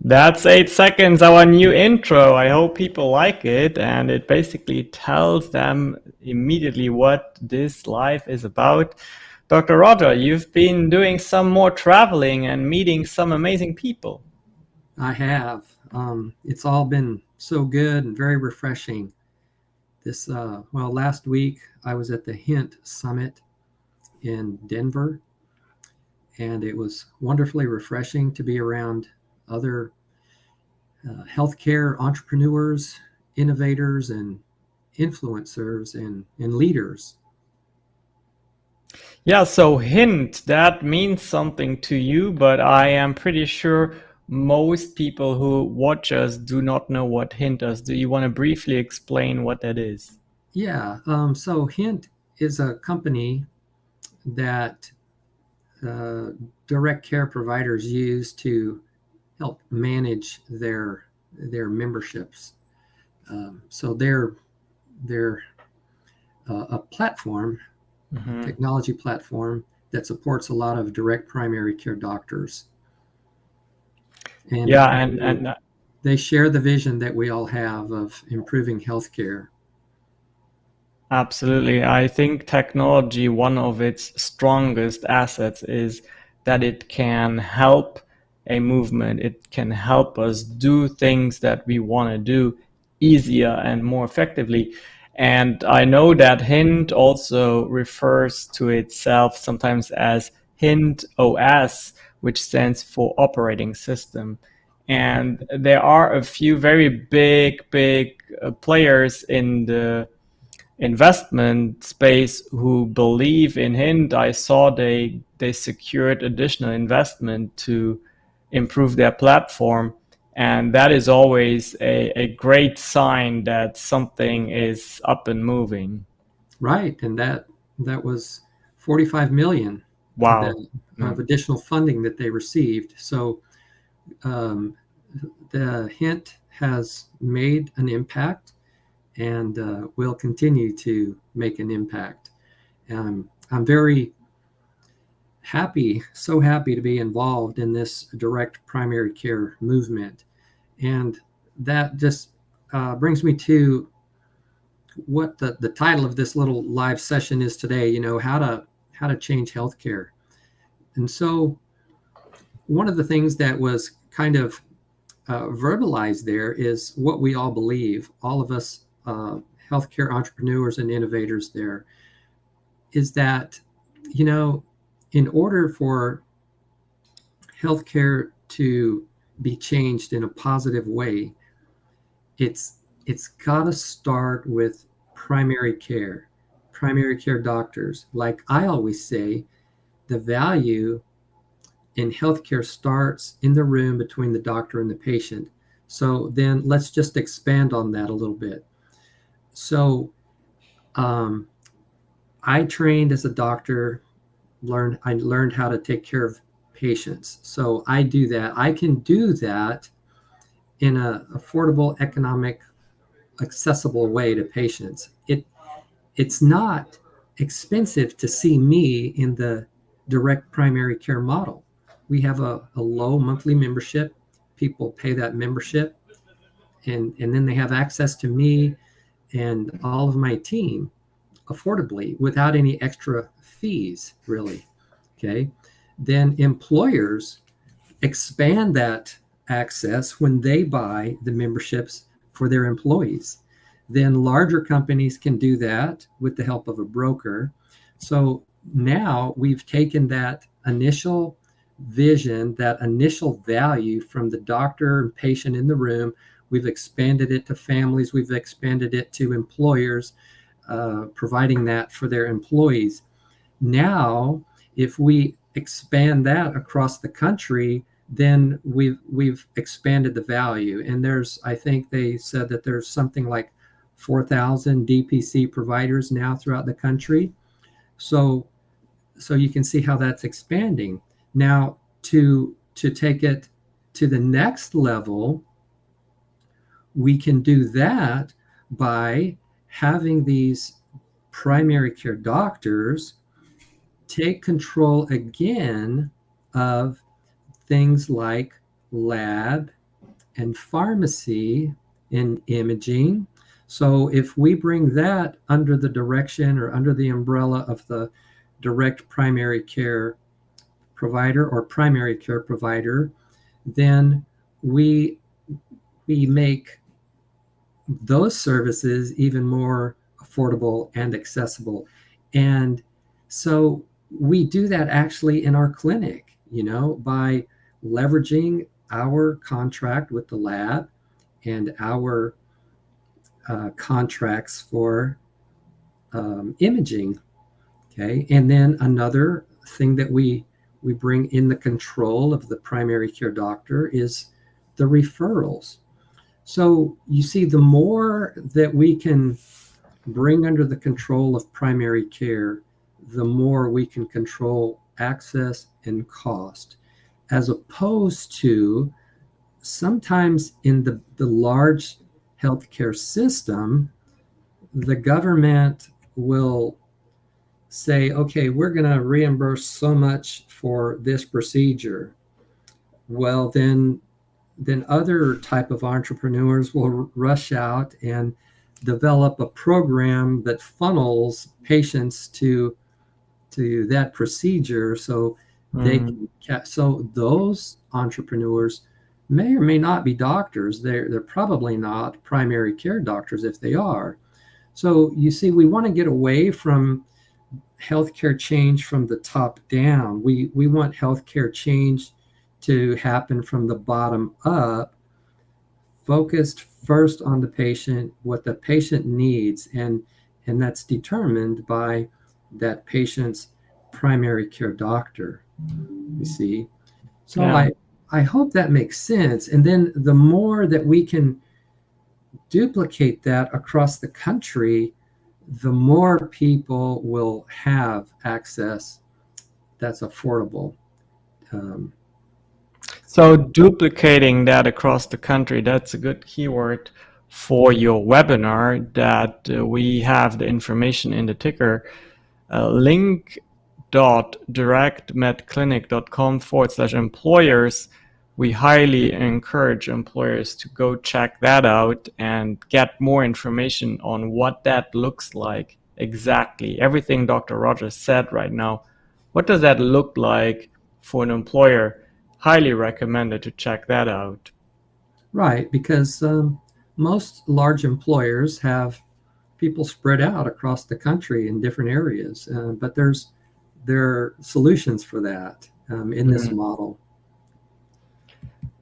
That's 8 seconds, our new intro. I hope people like it, and it basically tells them immediately what this life is about. Dr. Roger, you've been doing some more traveling and meeting some amazing people. I have. It's all been so good and very refreshing. Last week I was at the Hint Summit in Denver, and it was wonderfully refreshing to be around other healthcare entrepreneurs, innovators, and influencers and leaders. Yeah, so hint, that means something to you, but I am pretty sure most people who watch us do not know what hint is. Do you want to briefly explain what that is? Yeah, so Hint is a company that uh, direct care providers use to help manage their memberships. So they're a platform, technology platform that supports a lot of direct primary care doctors. And Yeah, and they share the vision that we all have of improving healthcare. absolutely. I think technology, one of its strongest assets is that it can help a movement. It can help us do things that we want to do easier and more effectively. And I know that Hint also refers to itself sometimes as Hint OS, which stands for operating system. And there are a few very big players in the investment space who believe in Hint. I saw they secured additional investment to improve their platform, and that is always a great sign that something is up and moving. Right, and that was 45 million that, Wow. of additional funding that they received. So um, the Hint has made an impact and will continue to make an impact. I'm very happy, so happy to be involved in this direct primary care movement. And that just brings me to what the title of this little live session is today, how to change healthcare. And so one of the things that was kind of verbalized there is what we all believe, all of us healthcare entrepreneurs and innovators there, is that, in order for healthcare to be changed in a positive way, it's got to start with primary care doctors. Like I always say, the value in healthcare starts in the room between the doctor and the patient. So then let's just expand on that a little bit. So um, I trained as a doctor, I learned how to take care of patients. So I do that. I can do that in a affordable, economic, accessible way to patients. It's not expensive to see me in the direct primary care model. We have a low monthly membership. People pay that membership, and then they have access to me and all of my team affordably without any extra fees, really. Okay. Then employers expand that access when they buy the memberships for their employees. Then larger companies can do that with the help of a broker. So now we've taken that initial vision, that initial value from the doctor and patient in the room, we've expanded it to families, we've expanded it to employers, providing that for their employees. Now, if we expand that across the country, then we've expanded the value. And I think they said that there's something like 4,000 DPC providers now throughout the country. So you can see how that's expanding. Now, to take it to the next level, we can do that by having these primary care doctors take control again of things like lab and pharmacy and imaging. So if we bring that under the direction or under the umbrella of the direct primary care provider or primary care provider, then we we make those services even more affordable and accessible. And so we do that actually in our clinic, by leveraging our contract with the lab and our contracts for imaging. Okay. And then another thing that we bring in the control of the primary care doctor is the referrals. So you see, the more that we can bring under the control of primary care, the more we can control access and cost, as opposed to sometimes in the large healthcare system, the government will say, okay, we're going to reimburse so much for this procedure. Well, then other type of entrepreneurs will rush out and develop a program that funnels patients to that procedure, so they Mm. can, so those entrepreneurs may or may not be doctors. They're probably not primary care doctors if they are. So you see, we want to get away from healthcare change from the top down. We want healthcare change to happen from the bottom up, focused first on the patient, what the patient needs, and that's determined by that patient's primary care doctor. You see, so Yeah. I hope that makes sense. And then the more that we can duplicate that across the country, the more people will have access that's affordable. Um, So duplicating that across the country, that's a good keyword for your webinar that we have the information in the ticker. link.directmedclinic.com/employers. We highly encourage employers to go check that out and get more information on what that looks like exactly. Everything Dr. Rogers said right now. What does that look like for an employer? Highly recommended to check that out. right, because most large employers have people spread out across the country in different areas, but there are solutions for that in this Mhm. model.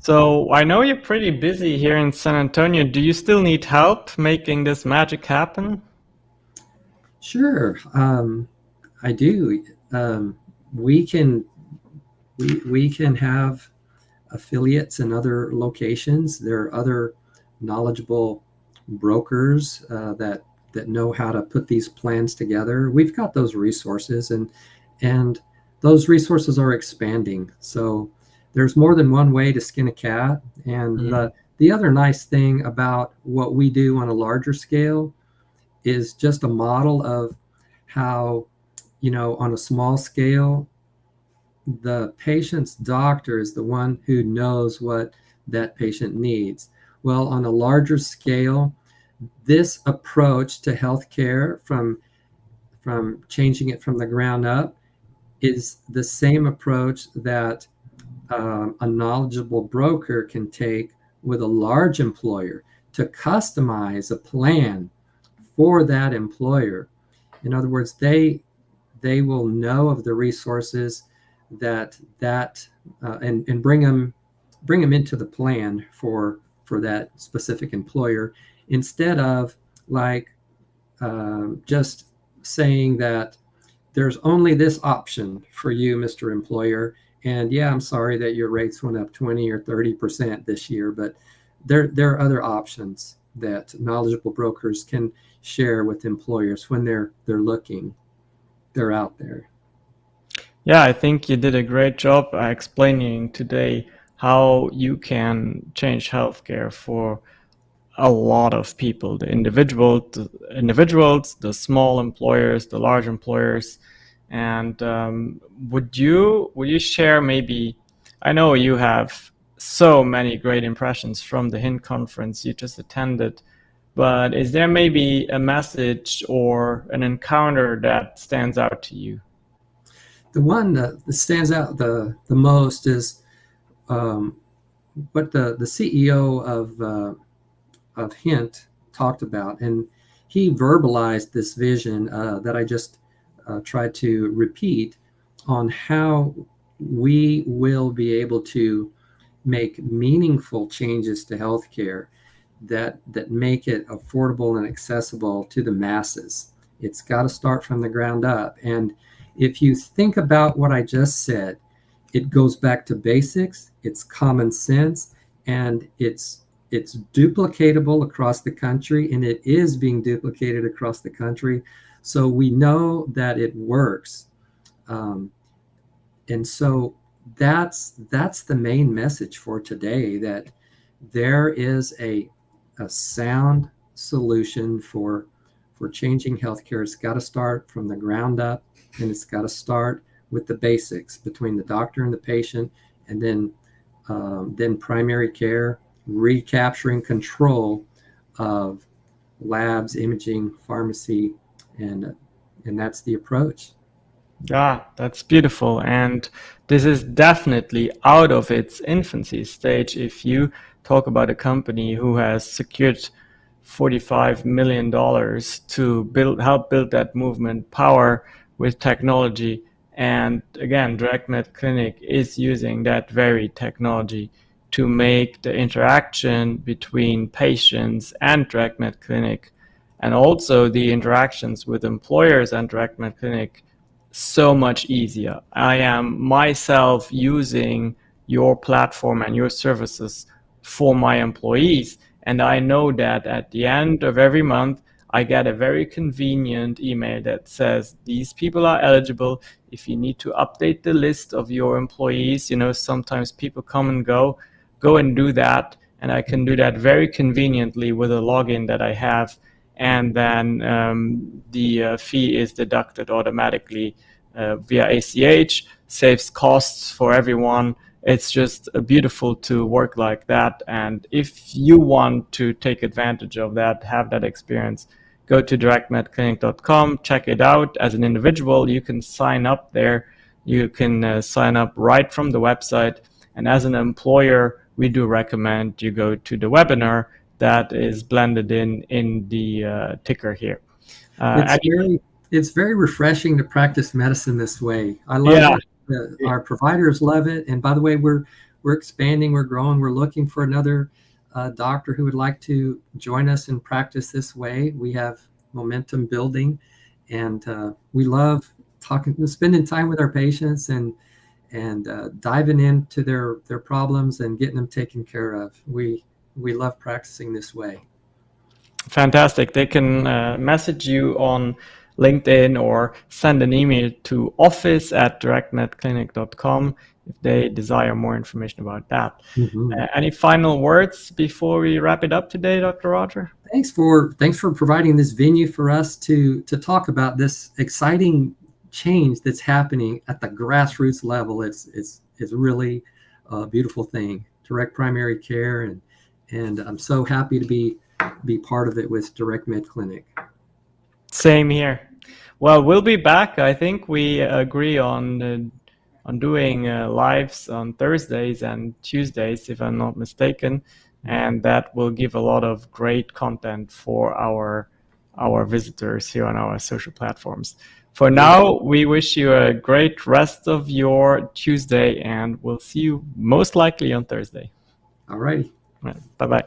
So I know you're pretty busy here in San Antonio. Do you still need help making this magic happen? Sure, I do. We can we can have affiliates in other locations. There are other knowledgeable brokers that know how to put these plans together. We've got those resources, and those resources are expanding. So there's more than one way to skin a cat. And Mm. the other nice thing about what we do on a larger scale is just a model of how, on a small scale, the patient's doctor is the one who knows what that patient needs. Well, on a larger scale, this approach to healthcare, from changing it from the ground up, is the same approach that a knowledgeable broker can take with a large employer to customize a plan for that employer. In other words, they will know of the resources that and bring them into the plan for that specific employer, instead of like just saying that there's only this option for you, Mr. Employer. And yeah, I'm sorry that your rates went up 20 or 30% this year, but there are other options that knowledgeable brokers can share with employers when they're looking. They're out there. Yeah, I think you did a great job explaining today how you can change healthcare for a lot of people, the individuals, the small employers, the large employers, And would you share maybe? I know you have so many great impressions from the HINT conference you just attended, but is there maybe a message or an encounter that stands out to you? The one that stands out the most is what the CEO of Hint talked about, and he verbalized this vision that I just tried to repeat on how we will be able to make meaningful changes to healthcare that make it affordable and accessible to the masses. It's got to start from the ground up. And if you think about what I just said, it goes back to basics, it's common sense, and it's duplicatable across the country, and it is being duplicated across the country. So we know that it works. And so that's the main message for today, that there is a sound solution for changing healthcare. It's got to start from the ground up, and it's got to start with the basics between the doctor and the patient, and then primary care, recapturing control of labs, imaging, pharmacy, and that's the approach. Yeah, that's beautiful. And this is definitely out of its infancy stage. If you talk about a company who has secured $45 million to help build that movement power with technology. And again, DirectMed Clinic is using that very technology to make the interaction between patients and DirectMed Clinic, and also the interactions with employers and DirectMed Clinic, so much easier. I am myself using your platform and your services for my employees, and I know that at the end of every month, I get a very convenient email that says these people are eligible. If you need to update the list of your employees, sometimes people come and go and do that. And I can do that very conveniently with a login that I have. And then the fee is deducted automatically via ACH, saves costs for everyone. It's just beautiful to work like that. And if you want to take advantage of that, have that experience, go to directmedclinic.com, check it out. As an individual, you can sign up there. You can sign up right from the website. And as an employer, we do recommend you go to the webinar that is blended in the ticker here. It's very refreshing to practice medicine this way. I love Yeah. it. Our providers love it. And by the way, we're expanding, we're growing, we're looking for another doctor who would like to join us and practice this way. We have momentum building, and we love spending time with our patients and diving into their problems and getting them taken care of. We love practicing this way. Fantastic. They can message you on LinkedIn or send an email to office@directmedclinic.com if they desire more information about that. Mm-hmm. Any final words before we wrap it up today, Dr. Roger? Thanks for providing this venue for us to talk about this exciting change that's happening at the grassroots level. It's really a beautiful thing. Direct primary care, and I'm so happy to be part of it with DirectMed Clinic. Same here. Well, we'll be back. I think we agree on doing lives on Thursdays and Tuesdays, if I'm not mistaken, and that will give a lot of great content for our visitors here on our social platforms. For now, we wish you a great rest of your Tuesday, and we'll see you most likely on Thursday. All righty. Right. Bye-bye.